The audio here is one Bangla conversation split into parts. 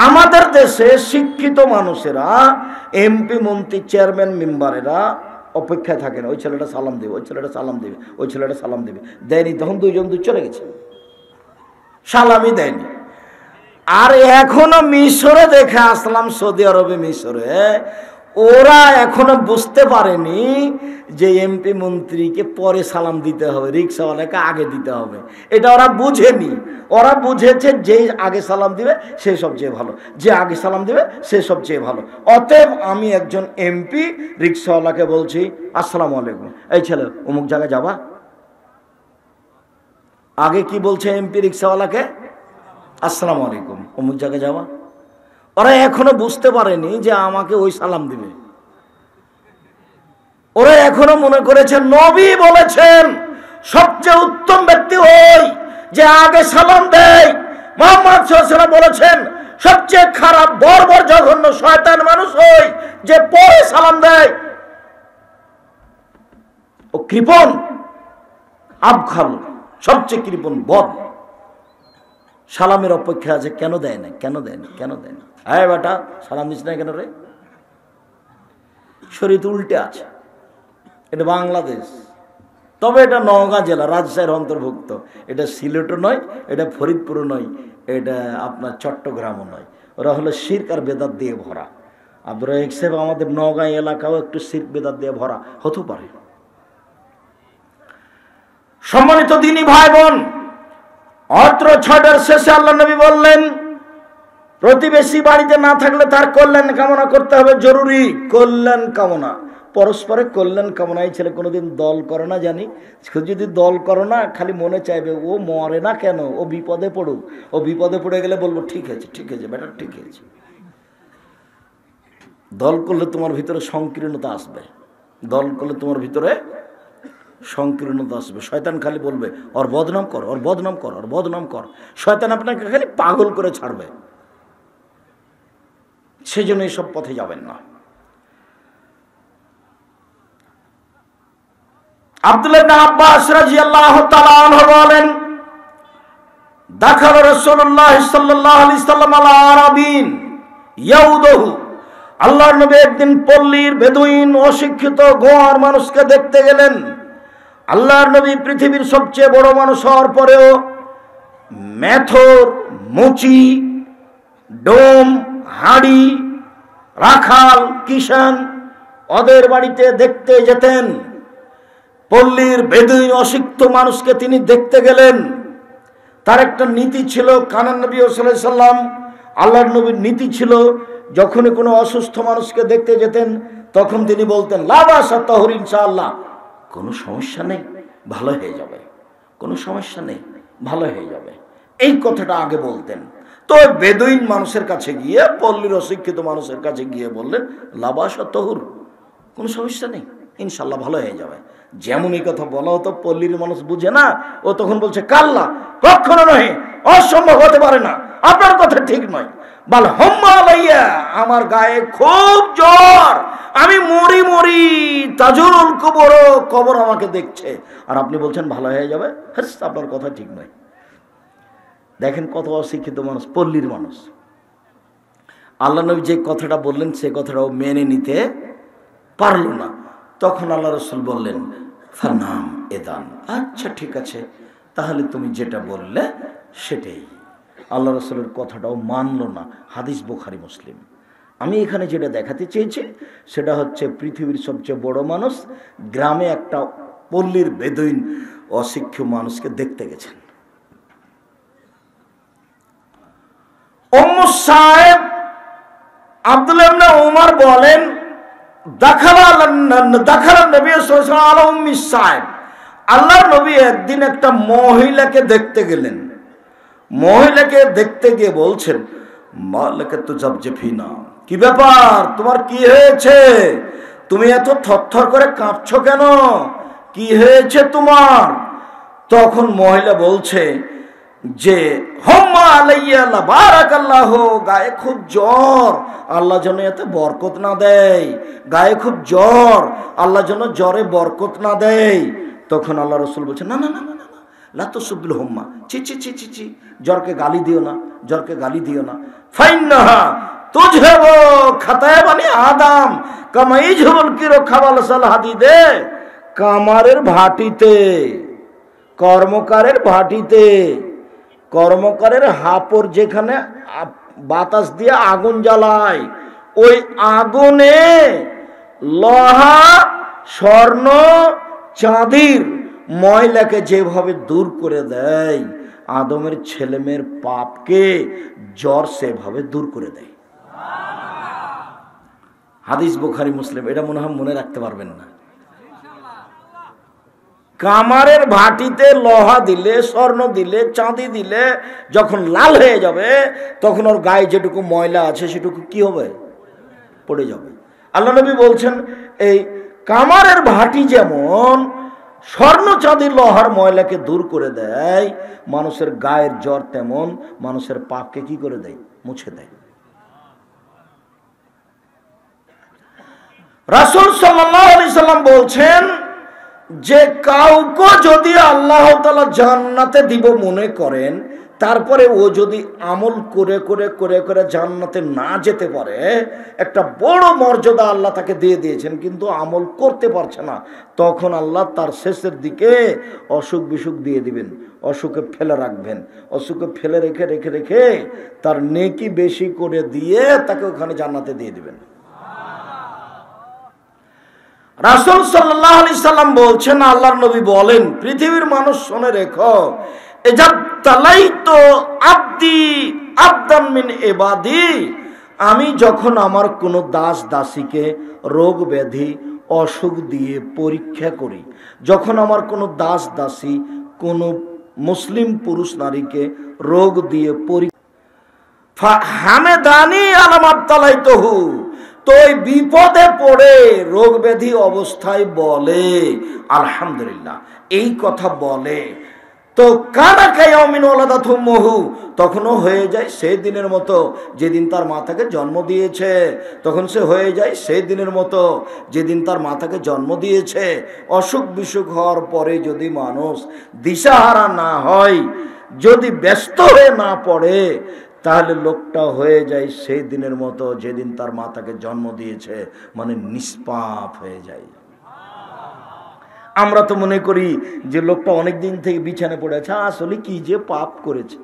আমাদের দেশে শিক্ষিত মানুষেরা, এমপি মন্ত্রী চেয়ারম্যান মেম্বারেরা অপেক্ষায় থাকেন, ওই ছেলেটা সালাম দেবে, ওই ছেলেটা সালাম দেবে, ওই ছেলেটা সালাম দেবে, দেয়নি। তখন দুইজন চলে গেছে, সালামই দেয়নি। আর এখনো মিশরে দেখে আসলাম, সৌদি আরবে, মিশরে ওরা এখনো বুঝতে পারেনি যে এমপি মন্ত্রীকে পরে সালাম দিতে হবে, রিক্সাওয়ালাকে আগে দিতে হবে। এটা ওরা বুঝেনি। ওরা বুঝেছে যে আগে সালাম দিবে সে সবচেয়ে ভালো, যে আগে সালাম দিবে সে সবচেয়ে ভালো। অতএব আমি একজন এমপি, রিক্সাওয়ালাকে বলছি আসসালামু আলাইকুম, এই ছেলে অমুক জায়গায় যাবা? আগে কি বলছে এমপি রিক্সাওয়ালাকে? আসসালামু আলাইকুম, অমুক জায়গায় যাওয়া। ওরা এখনো বুঝতে পারেনি যে আমাকে ওই সালাম দিবে। ওরা এখনো মনে করেছেন নবী বলেছেন সবচেয়ে উত্তম ব্যক্তি ওই যে আগে সালাম দেয়। মুহাম্মদ সাল্লাল্লাহু আলাইহি ওয়াসাল্লাম বলেছেন সবচেয়ে খারাপ, বর্বর, জঘন্য, শয়তান মানুষ ওই যে পরে সালাম দেয়। ও কৃপণ, আবখাল, সবচেয়ে কৃপণ, বদ। সালামের অপেক্ষা আছে, কেন দেয় না, কেন দেয় না, কেন দেয় না? হ্যাঁ বেটা সালাম দিস না কেন রে? শরীয়ত উল্টে আছে। এটা বাংলাদেশ, তবে এটা নওগাঁ জেলা, রাজশাহীর অন্তর্ভুক্ত। এটা সিলেটও নয়, এটা ফরিদপুরও নয়, এটা আপনার চট্টগ্রামও নয়। ওরা হলো শিরক আর বেদাত দিয়ে ভরা। আব্দুর রাজ্জাক সাহেব আমাদের নওগাঁ এলাকাও একটু শিরক বেদাত দিয়ে ভরা হতে পারে। সম্মানিত দিনী ভাই বোন, অত্র ছটার শেষে আল্লাহ নবী বললেন প্রতিবেশী বাড়িতে না থাকলে তার কল্যাণ কামনা করতে হবে, জরুরি কল্যাণ কামনা, পরস্পরের কল্যাণ কামনা। এই ছেলে কোনোদিন দল করে না জানি, যদি দল করো না খালি মনে চাইবে ও মরে না কেন, ও বিপদে পড়ুক, ও বিপদে পড়ে গেলে বলবো ঠিক আছে, ঠিক আছে বেটা, ঠিক আছে। দল করলে তোমার ভিতরে সংকীর্ণতা আসবে, দল করলে তোমার ভিতরে সংকীর্ণতা আসবে। শয়তান খালি বলবে ওর বদনাম কর, ওর বদনাম কর, ওর বদনাম কর। শয়তান আপনাকে খালি পাগল করে ছাড়বে। সেজন্য এইসব পথে যাবেন না। আব্দুল্লাহ ইবনে আব্বাস রাদিয়াল্লাহু তাআলা আনহু বলেন দাখাল রাসূলুল্লাহ সাল্লাল্লাহু আলাইহি সাল্লাম আলা আরাবিন ইয়াউদহু, আল্লাহর নবী একদিন পল্লীর বেদুইন অশিক্ষিত গোয়ার মানুষকে দেখতে গেলেন। আল্লাহর নবী পৃথিবীর সবচেয়ে বড় মানুষ হওয়ার পরেও মেথর, মুচি, ডোম, হাড়ি, রাখাল, কিষান ওদের বাড়িতে দেখতে যেতেন। পল্লীর বেদুইন অশিক্ষিত মানুষকে তিনি দেখতে গেলেন। তার একটা নীতি ছিল, কানান নবী সাল্লাল্লাহু আলাইহি সাল্লাম, আল্লাহর নবীর নীতি ছিল যখনই কোনো অসুস্থ মানুষকে দেখতে যেতেন তখন তিনি বলতেন লা বাসা তাহুর ইনশাআল্লাহ, কোনো সমস্যা নেই, ভালো হয়ে যাবে, কোনো সমস্যা নেই, ভালো হয়ে যাবে। এই কথাটা আগে বলতেন। তো বেদুইন মানুষের কাছে গিয়ে, পল্লীর অশিক্ষিত মানুষের কাছে গিয়ে বললেন লা বাসা তাহুর, কোনো সমস্যা নেই, ইনশাআল্লাহ ভালো হয়ে যাবে। যেমন এই কথা বলা হতো, পল্লীর মানুষ বুঝে না, ও তখন বলছে কাল্লা, কখনো নয়, অসম্ভব হতে পারে না, আপনার কথা ঠিক নয়। বল হম্মা আলাইয়া, আমার গায়ে খুব জ্বর, আমি মরি মরি, তাজুরুল কবর, কবর আমাকে দেখছে, আর আপনি বলছেন ভালো হয়ে যাবে। হ্যাঁ, আপনার কথা ঠিক নয়। দেখেন কত অশিক্ষিত মানুষ, পল্লীর মানুষ। আল্লাহ নবী যে কথাটা বললেন সে কথাটাও মেনে নিতে পারল না। তখন আল্লাহ রাসূল বললেন ফানাম এদান, আচ্ছা ঠিক আছে, তাহলে তুমি যেটা বললে সেটাই। আল্লাহ রাসূলের কথাটাও মানল না। হাদিস বুখারী মুসলিম। আমি এখানে যেটা দেখাতে চেয়েছি সেটা হচ্ছে পৃথিবীর সবচেয়ে বড় মানুষ গ্রামে একটা পল্লীর বেদুইন অশিক্ষিত মানুষকে দেখতে গেছেন। উম্মু সাহেব আব্দুল্লাহ ইবনে ওমর বলেন আল্লাহর নবী একদিন একটা মহিলাকে দেখতে গেলেন। মহিলাকে দেখতে গিয়ে বলছেন মালাকা তুজাবজিফিনা, কি ব্যাপার, তোমার কি হয়েছে, তুমি এত থরথর করে কাঁপছো কেন, কি হয়েছে তোমার? তখন মহিলা বলছে যে হম্মা আলাইয়া লা বারাকাল্লাহু, গায়ে খুব জ্বর, আল্লাহ যেন এতে বরকত না দেয়, গায়ে খুব জ্বর, আল্লাহ যেন জ্বরে বরকত না দেয়। তখন আল্লাহ রাসূল বলছেন না না না না, লা তুসবিল হুম্মা, ছি ছি ছি ছি ছি, জ্বরকে গালি দিও না, জ্বরকে গালি দিও না। ফাইন্নাহা তুজহাবু খাতায়া বানি আদম কামা ইজহুল কিরো খাবাল সাল হাদিদে। কামারের ভাটিতে, কর্মকারের ভাটিতে, কর্মকারের হাপড় যেখানে বাতাস দিয়ে আগুন জ্বালায়, ওই আগুনে লোহা, স্বর্ণ, চাঁদির ময়লাকে যেভাবে দূর করে দেয়, আদমের ছেলেমেয়ের পাপকে জ্বর সেভাবে দূর করে দেয়। হাদিস বুখারী মুসলিম। এটা মনে হয় মনে রাখতে পারবেন না। কামারের ভাটিতে লোহা দিলে, স্বর্ণ দিলে, চাঁদি দিলে যখন লাল হয়ে যাবে, তখন ওর গায়ে যেটুকু ময়লা আছে সেটুকু কি হবে? পড়ে যাবে। আল্লাহ নবী বলছেন, এই কামারের ভাটি যেমন স্বর্ণ চাঁদি লোহার ময়লাকে দূর করে দেয়, মানুষের গায়ের জ্বর তেমন মানুষের পাপকে কি করে দেয়? মুছে দেয়। রাসূল সাল্লাল্লাহু আলাইহি সাল্লাম বলছেন যে কাউকে যদি আল্লাহ তাআলা জান্নাতে দিব মনে করেন, তারপরে ও যদি আমল করে করে করে করে জান্নাতে না যেতে পারে, একটা বড় মর্যাদা আল্লাহ তাকে দিয়ে দিয়েছেন, কিন্তু আমল করতে পারছে না, তখন আল্লাহ তার শেষের দিকে অসুখ বিসুখ দিয়ে দিবেন, অসুখে ফেলে রাখবেন, অসুখে ফেলে রেখে রেখে রেখে তার নেকি বেশি করে দিয়ে তাকে ওখানে জান্নাতে দিয়ে দিবেন। রাসূল সাল্লাল্লাহু আলাইহি সাল্লাম বলছেন, আল্লাহর নবী বলেন, পৃথিবীর মানুষ শুনে রেখো, আমি যখন আমার কোন দাস দাসীকে রোগ ব্যাধি অসুখ দিয়ে পরীক্ষা করি, যখন আমার কোন দাস দাসী কোন মুসলিম পুরুষ নারীকে রোগ দিয়ে পরীক্ষা, হামেদানি আলামাতালাইতহু, তো ওই বিপদে পড়ে রোগ ব্যাধি অবস্থায় বলে আলহামদুলিল্লাহ, এই কথা বলে, তো কানা কায়ামিন ওয়ালাদাতুহু, তখনও হয়ে যায় সেই দিনের মতো যেদিন তার মাতাকে জন্ম দিয়েছে, তখন সে হয়ে যায় সেই দিনের মতো যেদিন তার মাতাকে জন্ম দিয়েছে। অসুখ বিসুখ হওয়ার পরে যদি মানুষ দিশাহারা না হয়, যদি ব্যস্ত হয়ে না পড়ে, তাহলে লোকটা হয়ে যায় সেই দিনের মতো যেদিন তার মাতাকে জন্ম দিয়েছে, মানে নিষ্পাপ হয়ে যায়। আমরা তো মনে করি যে লোকটা অনেক দিন থেকে বিছানে পড়ে আছে, আসলে কি যে পাপ করেছে।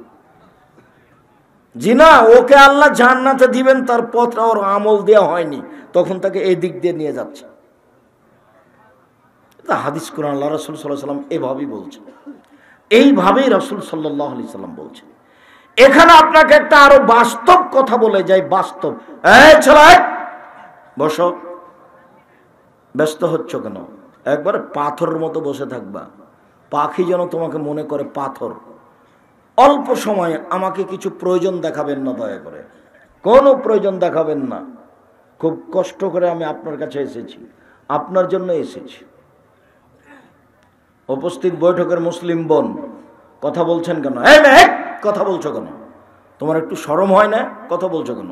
জি না, ওকে আল্লাহ জান্নাতে দিবেন, তার পথটা ওর আমল দেওয়া হয়নি, তখন তাকে এই দিক দিয়ে নিয়ে যাচ্ছে। হাদিস কোরআন আল্লাহ রাসূল সাল্লাল্লাহু আলাইহি সাল্লাম এভাবেই বলছেন, এইভাবেই রাসূল সাল্লাল্লাহু আলাইহি সাল্লাম বলছেন। এখানে আপনাকে একটা আরো বাস্তব কথা বলে যাই, বাস্তব। এই ছেলে বসো, ব্যস্ত হচ্ছ কেন? একবারে পাথরের মতো বসে থাকবা, পাখি যেন তোমাকে মনে করে পাথর। অল্প সময় আমাকে কিছু প্রয়োজন দেখাবেন না, দয়া করে কোনো প্রয়োজন দেখাবেন না। খুব কষ্ট করে আমি আপনার কাছে এসেছি, আপনার জন্য এসেছি। উপস্থিত বৈঠকের মুসলিম বোন, কথা বলছেন কেন? এই মেয়ে, কথা বলছো কেন? তোমার একটু শরম হয় না? কথা বলছো কেন?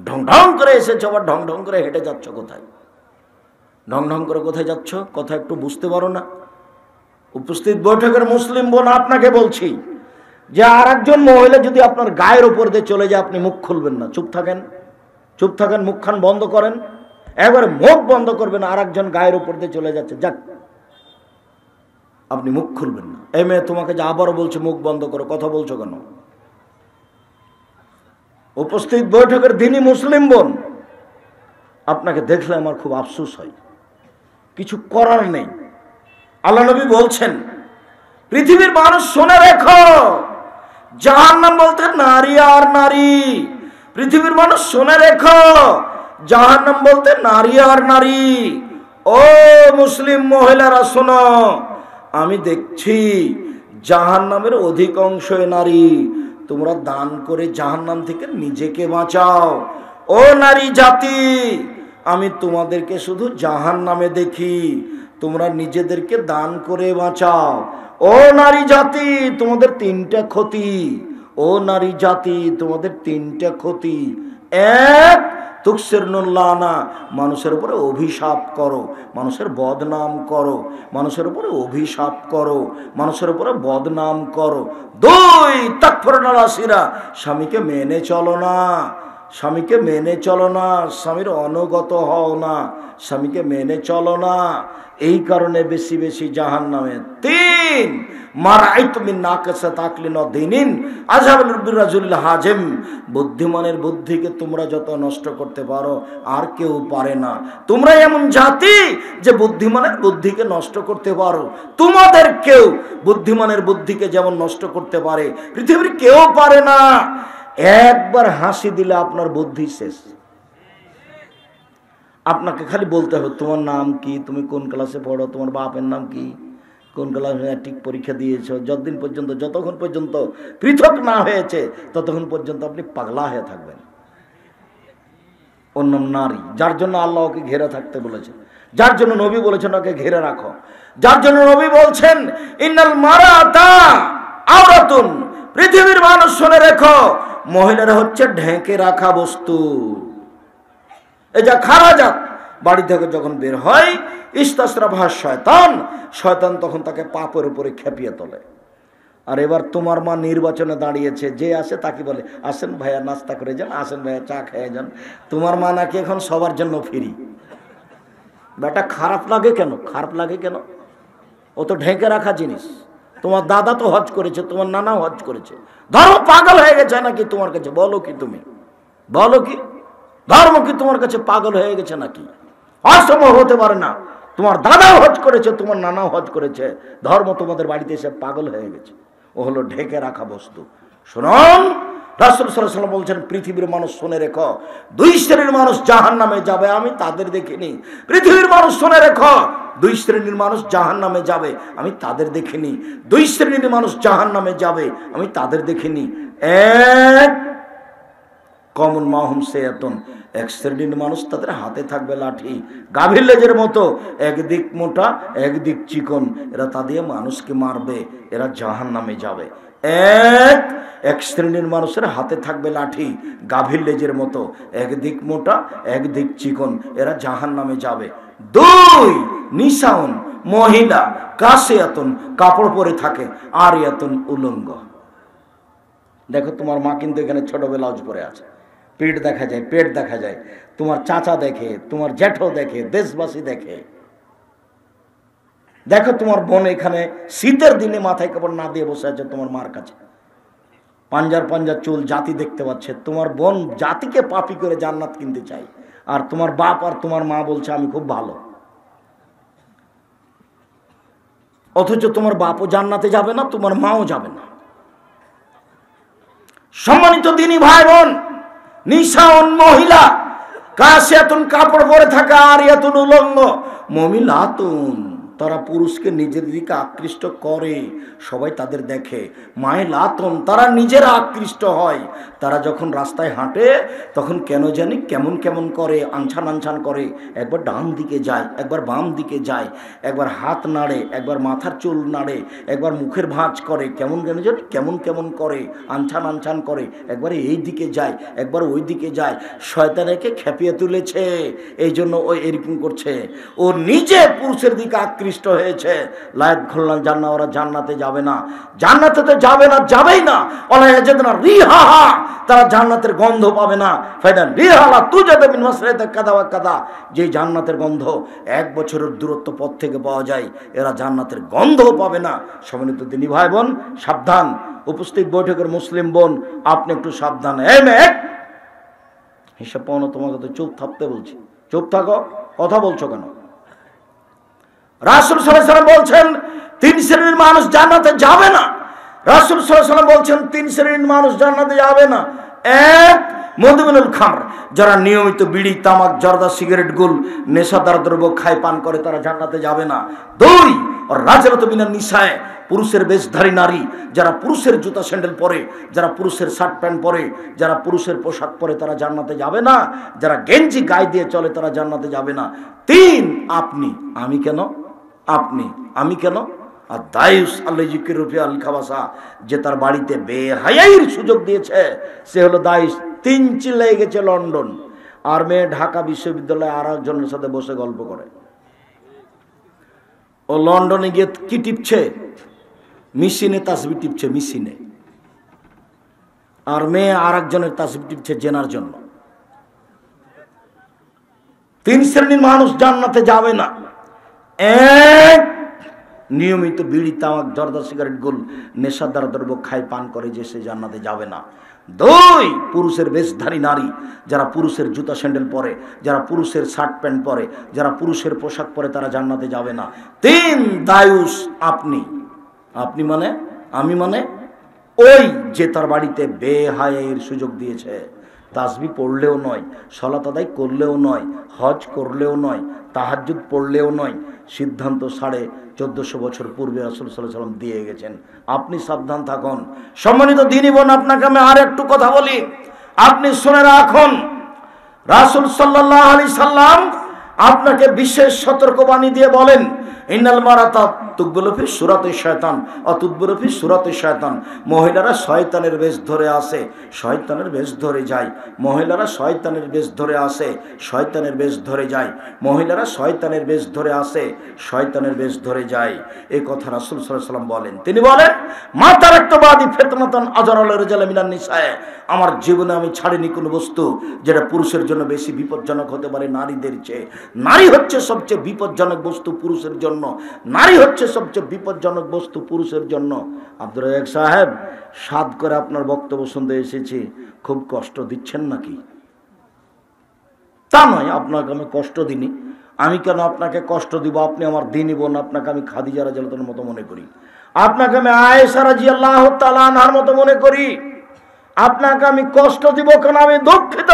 ঢং ঢং করে এসেছো, আবার ঢং ঢং করে হেঁটে যাচ্ছ কোথায়? ঢং ঢং করে কোথায় যাচ্ছ? কথা একটু বুঝতে পারো না? উপস্থিত বৈঠকের মুসলিম বোন, আপনাকে বলছি যে আর একজন মহিলা যদি আপনার গায়ের উপর দিয়ে চলে যায়, আপনি মুখ খুলবেন না, চুপ থাকেন, চুপ থাকেন, মুখখান বন্ধ করেন, একবারে মুখ বন্ধ করবেন। আর একজন গায়ের উপর দিয়ে চলে যাচ্ছে, যাক, আপনি মুখ খুলবেন না। এই মেয়ে, তোমাকে যে আবারও বলছে মুখ বন্ধ করো, কথা বলছো কেন? উপস্থিত বৈঠকের দিনই মুসলিম বোন, আপনাকে দেখলে আমার খুব আফসোস হয়, কিছু করার নেই। আল্লাহ নবী বলছেন, পৃথিবীর মানুষ শুনে রেখো, জাহান্নাম বলতে নারী আর নারী। পৃথিবীর মানুষ শুনে রেখো, জাহান্নাম বলতে নারী আর নারী। ও মুসলিম মহিলারা শোনো, আমি দেখছি জাহান্নামের অধিকাংশই নারী। তোমরা দান করে জাহান্নাম থেকে নিজেকে বাঁচাও। ও নারী জাতি, আমি তোমাদেরকে শুধু জাহান্নামে দেখি, তোমরা নিজেদেরকে দান করে বাঁচাও। ও নারী জাতি, তোমাদের তিনটা ক্ষতি। ও নারী জাতি, তোমাদের তিনটা ক্ষতি। এক, তুকসিরুল্লাহ না, মানুষের উপরে অভিশাপ করো, মানুষের বদনাম করো, মানুষের উপরে অভিশাপ করো, মানুষের উপরে বদনাম করো। 2 তাকফুরুল আসিরা, স্বামীকে মেনে চলো না, স্বামীকে মেনে চলো না, স্বামীর অনুগত হও না, স্বামীকে মেনে চলো না, এই কারণে বেশি বেশি জাহান্নামে। 3 মারাইতু মিন নাকাসাত আকলিন দিনিন আযহাবুল বিরাজুল হাজিম, বুদ্ধিমানের বুদ্ধিকে তোমরা যত নষ্ট করতে পারো আর কেউ পারে না। তোমরা এমন জাতি যে বুদ্ধিমানের বুদ্ধিকে নষ্ট করতে পারো, তোমাদের কেউ বুদ্ধিমানের বুদ্ধিকে যেমন নষ্ট করতে পারে পৃথিবীর কেউ পারে না। একবার হাসি দিলে আপনার বুদ্ধি শেষ। আপনাকে খালি বলতে হবে তোমার নাম কি, তুমি কোন ক্লাসে পড়ো, তোমার বাপের নাম কি, কোন ক্লাসে ম্যাট্রিক পরীক্ষা দিয়েছ, যতদিন পর্যন্ত যতক্ষণ পর্যন্ত পৃথক না হয়েছে ততক্ষণ পর্যন্ত আপনি পাগলা হয়ে থাকবেন। অন্য নারী, যার জন্য আল্লাহ ওকে ঘেরে থাকতে বলেছেন, যার জন্য নবী বলেছেন ওকে ঘেরে রাখো, যার জন্য নবী বলছেন ইন্নাল মারাতা আওরাতুন, পৃথিবীর মানুষ শুনে রেখো, মহিলারা হচ্ছে ঢেকে রাখা বস্তু। এই যা খারাজাত, বাড়ি থেকে যখন বের হয় ইস্তাসরাফা শয়তান, শয়তান তখন তাকে পাপের উপরে খেপিয়ে তোলে। আর এবার তোমার মা নির্বাচনে দাঁড়িয়েছে, যে আসে তাকে বলে আসেন ভাইয়া নাস্তা করে যান, আসেন ভাইয়া চা খেয়ে যান। তোমার মা নাকি এখন সবার জন্য ফ্রি। বেটা খারাপ লাগে কেন? খারাপ লাগে কেন? ও তো ঢেকে রাখা জিনিস। তোমার দাদা তো হজ করেছে, তোমার নানাও হজ করেছে। ধর্ম পাগল হয়ে গেছে নাকি তোমার কাছে? বলো কি তুমি, বলো কি ধর্ম কি তোমার কাছে পাগল হয়ে গেছে নাকি? অসম্ভব হতে পারে না। তোমার দাদাও হজ করেছে, তোমার নানাও হজ করেছে, ধর্ম তোমাদের বাড়িতে এসে পাগল হয়ে গেছে। ও হলো ঢেকে রাখা বস্তু। শুনুন, রাসূল সাল্লাল্লাহু আলাইহি ওয়াসাল্লাম বলছেন পৃথিবীর মানুষ শুনে রেখো, 2 শ্রেণীর মানুষ জাহান্নামে যাবে, আমি তাদের দেখিনি। পৃথিবীর মানুষ শুনে রেখো, 2 শ্রেণীর মানুষ জাহান্নামে যাবে, আমি তাদের দেখিনি। 2 শ্রেণীর মানুষ জাহান্নামে যাবে, আমি তাদের দেখিনি। এক কমন মাহুম সেয়াতুন, 1 শ্রেণীর মানুষ তাদের হাতে থাকবে লাঠি, গাভীর লেজের মতো, একদিক মোটা একদিক চিকন, এরা তা দিয়ে মানুষকে মারবে, এরা জাহান্নামে যাবে। এক শ্রেণীর মানুষের হাতে থাকবে লাঠি, গাভীর লেজের মতো, একদিক মোটা একদিক চিকন, এরা জাহান্নামে যাবে। 2 নিসাউন, মহিলা, কাসিয়াতুন, কাপড় পরে থাকে, আরিয়াতুন, উলঙ্গ। দেখো তোমার মা কিন্তু এখানে ছোট ব্লাউজ পরে আছে, পেট দেখা যায়, পেট দেখা যায়, তোমার চাচা দেখে, তোমার জ্যাঠো দেখে, দেশবাসী দেখে। দেখো তোমার বোন এখানে শীতের দিনে মাথায় কাপড় না দিয়ে বসে আছে তোমার মার কাছে, পাঞ্জার পাঞ্জার চুল, জাতি দেখতে পাচ্ছে। তোমার বোন জাতিকে পাপি করে জান্নাত কিনতে চাই, আর তোমার বাপ আর তোমার মা বলছে আমি খুব ভালো। অথচ তোমার বাপও জান্নাতে যাবে না, তোমার মাও যাবে না। সম্মানিত দিনী ভাই বোন, নিসাউন, মহিলা, কাসিয়াতুন, কাপড় পরে থাকা, আরিয়াতুন, উলঙ্গ, মুমিলাতুন, তারা পুরুষকে নিজের দিকে আকৃষ্ট করে, সবাই তাদের দেখে। মাইলাতুন, তারা নিজেরা আকৃষ্ট হয়। তারা যখন রাস্তায় হাঁটে তখন কেন জানি কেমন কেমন করে, আনছান আনছান করে, একবার ডান দিকে যায়, একবার বাম দিকে যায়, একবার হাত নাড়ে, একবার মাথার চুল নাড়ে, একবার মুখের ভাঁজ করে, কেমন কেন জানি কেমন কেমন করে, আনছান আনছান করে, একবার এই দিকে যায়, একবার ওই দিকে যায়। শয়তানকে খেপিয়ে তুলেছে, এই জন্য ও এরকম করছে। ও নিজে পুরুষের দিকে আকৃষ্ট হয়েছে। লায়াত খুললাম জান্নাত, ওরা জান্নাতে যাবে না, জান্নাতে তো যাবে না, যাবেই না। ওলা ইয়াজিদুনা রিহাহা, তারা জান্নাতের গন্ধ পাবে না। ফাইনাল রিহালা তুজাদু মিন মাসরাতি কাদা ওয়া কাদা, যে জান্নাতের গন্ধ 1 বছরের দূরত্ব পথ থেকে পাওয়া যায়, এরা জান্নাতের গন্ধও পাবে না। সম্মানিত দিনী ভাই বোন, সাবধান। উপস্থিত বৈঠকের মুসলিম বোন, আপনি একটু সাবধান। এই মেয়ে, হিসাব পাওনা, তোমাকে তো চুপ থাকতে বলছি, চুপ থাকো, কথা বলছো কেন? রাসূল সাল্লাল্লাহু আলাইহি ওয়াসাল্লাম বলছেন 3 শ্রেণীর মানুষ জান্নাতে যাবে না। রাসূল সাল্লাল্লাহু আলাইহি ওয়াসাল্লাম বলছেন 3 শ্রেণীর মানুষ জান্নাতে যাবে না। 1 মুদমিনুল খামর, যারা নিয়মিত বিড়ি, তামাক, জর্দা, সিগারেট, গুল, নেশাদার দ্রব্য খায়, পান করে, তারা জান্নাতে যাবে না। 2 রাজরাতু মিনান নিসায়ে, পুরুষের বেশধারী নারী, যারা পুরুষের জুতা স্যান্ডেল পরে, যারা পুরুষের শার্ট প্যান্ট পরে, যারা পুরুষের পোশাক পরে, তারা জান্নাতে যাবে না। যারা গেঞ্জি গায়ে দিয়ে চলে, তারা জান্নাতে যাবে না। 3 আপনি, আমি কেন? আপনি, আমি কেন? আর দায়ুস আল্লাহ জিকির রুফি আল খাবাসা, যে তার বাড়িতে বেহায়াইর সুযোগ দিয়েছে, সে হলো দায়ুস। 3 চিল্লাই গেছে লন্ডন, আর মেয়ে ঢাকা বিশ্ববিদ্যালয়ে আর একজনের সাথে বসে গল্প করে। ও লন্ডনে গিয়ে কি টিপছে? মেশিনে তাসবিহ টিপছে, মেশিনে। আর মেয়ে আর একজনের তাসবিহ টিপছে জেনার জন্য। 3 শ্রেণীর মানুষ জান্নাতে যাবে না। এক, নিয়মিত বিড়ি, তামাক, জর্দা, সিগারেট, গোল, নেশাদার দ্রব্য খায়, পান করে, যে সে জান্নাতে যাবে না। 2, পুরুষের বেশধারী নারী, যারা পুরুষের জুতা স্যান্ডেল পরে, যারা পুরুষের শার্ট প্যান্ট পরে, যারা পুরুষের পোশাক পরে, তারা জান্নাতে যাবে না। 3, দায়ুস, আপনি মানে, আমি মানে ওই যে তার বাড়িতে বেহায়ের সুযোগ দিয়েছে, তাসবিহ পড়লেও নয়, সালাত আদায় করলেও নয়, হজ করলেও নয়, তাহাজ্জুদ পড়লেও নয়, সিদ্ধান্ত 1450 বছর পূর্বে রাসূল সাল্লাল্লাহু আলাইহি ওয়াসাল্লাম দিয়ে গেছেন। আপনি সাবধান থাকুন। সম্মানিত দ্বীনি বোন, আপনাকে আমি আর একটু কথা বলি, আপনি শুনে রাখুন। রাসূল সাল্লাল্লাহু আলাইহি সাল্লাম আপনাকে বিশেষ সতর্কবাণী দিয়ে বলেন, ইন্নাল মারাতা তুকবুলু ফি সূরাতি শয়তান ও তুদবুরু ফি সূরাতি শয়তান। মহিলারা শয়তানের বেশ ধরে আসে, শয়তানের বেশ ধরে যায়। মহিলারা শয়তানের বেশ ধরে আসে, শয়তানের বেশ ধরে যায়। মহিলারা শয়তানের বেশ ধরে আসে, শয়তানের বেশ ধরে যায়। এই কথা রাসূল সাল্লাল্লাহু আলাইহি ওয়াসাল্লাম বলেন। তিনি বলেন, মা তারাকতু বাদি ফিতনাতান আযরাল রিজাল মিনান নিসায়ে। আমার জীবনে আমি ছাড়িনি কোনো বস্তু যেটা পুরুষের জন্য বেশি বিপজ্জনক হতে পারে নারীদের চেয়ে। নারী হচ্ছে সবচেয়ে বিপজ্জনক বস্তু পুরুষের জন্য। নারী হচ্ছে সবচেয়ে বিপজ্জনক বস্তু পুরুষের জন্য। আব্দুর রাজ্জাক সাহেব, সাদ করে আপনার বক্তব্য শুনতে এসেছি, খুব কষ্ট দিচ্ছেন নাকি? তা নয়, আপনাকে আমি কষ্ট দিইনি। আমি কেন আপনাকে কষ্ট দিব? আপনি আমার দ্বীনি বোন, আপনাকে আমি খাদিজা রাদিয়াল্লাহু তাআলার মতো মনে করি, আপনাকে আমি আয়েশা রাদিয়াল্লাহু তাআলা আনহার মতো মনে করি। আপনাকে আমি কষ্ট দিব কেন? আমি দুঃখিত।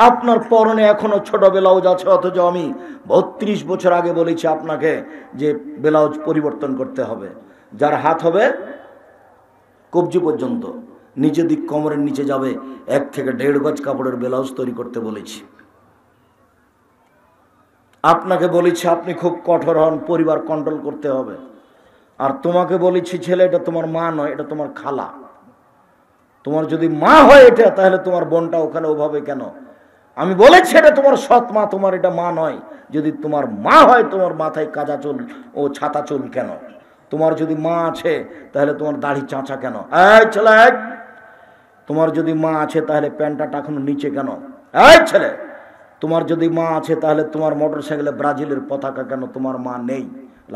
আপনার পরনে এখনো ছোট ব্লাউজ আছে, অথচ আমি 32 বছর আগে বলেছি আপনাকে যে ব্লাউজ পরিবর্তন করতে হবে। যার হাত হবে কবজি পর্যন্ত, নিচে দিক কোমরের নিচে যাবে, 1 থেকে 1.5 গজ কাপড়ের ব্লাউজ তৈরি করতে বলেছি। আপনাকে বলেছি আপনি খুব কঠোর হন, পরিবার কন্ট্রোল করতে হবে। আর তোমাকে বলেছি ছেলে, এটা তোমার মা নয়, এটা তোমার খালা। তোমার যদি মা হয় এটা, তাহলে তোমার বোনটা ওখানে ওভাবে কেন? আমি বলেছি এটা তোমার সৎ মা, তোমার এটা মা নয়। যদি তোমার মা হয়, তোমার মাথায় কাজা চুল ও ছাতা চুল কেন? তোমার যদি মা আছে, তাহলে তোমার দাড়ি চাঁচা কেন? এই ছেলে, তোমার যদি মা আছে, তাহলে প্যান্টটা টাকানো নিচে কেন? এই ছেলে, তোমার যদি মা আছে, তাহলে তোমার মোটর সাইকেলে ব্রাজিলের পতাকা কেন? তোমার মা নেই?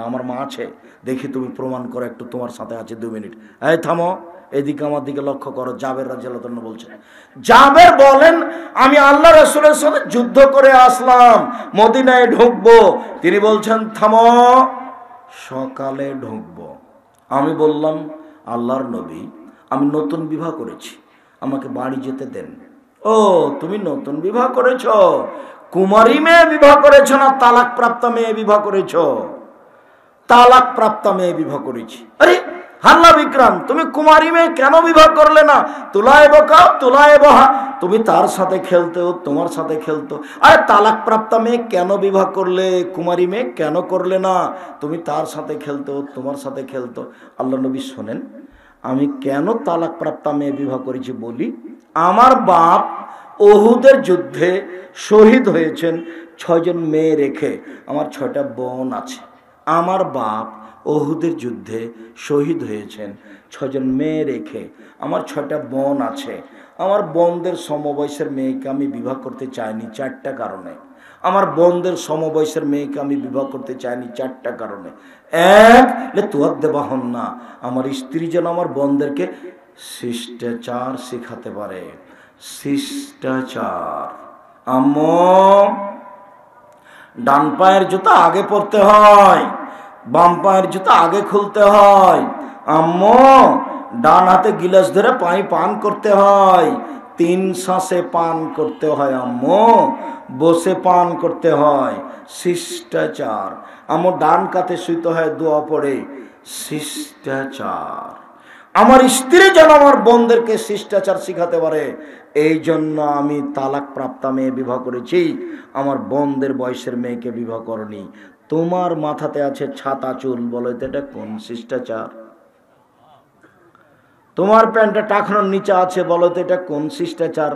আমার মা আছে, দেখি তুমি প্রমাণ করো একটু, তোমার সাথে আছে 2 মিনিট। এই থামো, এদিকে আমার দিকে লক্ষ্য করো। জাবের রাদিয়াল্লাহু তাআলা বলছেন, জাবের বলেন, আমি আল্লাহ রাসূলের সাথে যুদ্ধ করে আসলাম, মদিনায় ঢুকবো। তিনি বলছেন, থামো, সকালে ঢুকবো। আমি বললাম, আল্লাহর নবী, আমি নতুন বিবাহ করেছি, আমাকে বাড়ি যেতে দেন। ও, তুমি নতুন বিবাহ করেছো? কুমারী মেয়ে বিবাহ করেছো না তালাক প্রাপ্ত মেয়ে বিবাহ করেছো? তালাক প্রাপ্ত মেয়ে বিবাহ করেছি। আরে হাল্লা বিক্রাম, তুমি কুমারী মেয়ে কেন বিবাহ করলে না? তুলায় বকাও, তুলায় বহা, তুমি তার সাথে খেলতেও, তোমার সাথে খেলতো। আরে তালাক প্রাপ্ত মেয়ে কেন বিবাহ করলে? কুমারী মেয়ে কেন করলে না? তুমি তার সাথে খেলতো, তোমার সাথে খেলতো। আল্লাহ নবী শোনেন, আমি কেন তালাক প্রাপ্ত মেয়ে বিবাহ করেছি বলি। আমার বাপ উহুদের যুদ্ধে শহীদ হয়েছেন 6 জন মেয়ে রেখে। আমার 6টা বোন আছে। আমার বাপ উহুদের যুদ্ধে শহীদ হয়েছেন 6 জন মেয়ে রেখে। আমার 6টা বোন আছে। আমার বোনদের সমবয়সের মেয়েকে আমি বিবাহ করতে চাইনি 4টা কারণে। আমার বোনদের সমবয়সের মেয়েকে আমি বিবাহ করতে চাইনি 4টা কারণে। 1, তুয়াদ দেবাহন না, আমার স্ত্রী যেন আমার বোনদেরকে শিষ্টাচার শেখাতে পারে। শিষ্টাচার। আম্মু, ডান পায়ের জুতা আগে পরতে হয়, বাম পায়ের জুতা আগে খুলতে হয়। আম্মু, ডান হাতে গিলাস ধরে পানি পান করতে হয়, 3 শ্বাসে পান করতে হয়। আম্মু, বসে পান করতে হয়। শিষ্টাচার। আম্মু, ডান কাতে শুইতে হয় দোয়া পড়ে। শিষ্টাচার। আমার স্ত্রী যেন আমার বোনদেরকে শিষ্টাচার শিখাতে পারে, এই জন্য আমি তালাক প্রাপ্ত মেয়ে বিবাহ করেছি। আমার বোনদের বয়সের মেয়েকে বিবাহ করনি। তোমার মাথাতে আছে ছাতা চুল, বলো তো এটা কোন শিষ্টাচার? তোমার প্যান্টটা টাকানোর নিচে আছে, বলো তো এটা কোন শিষ্টাচার?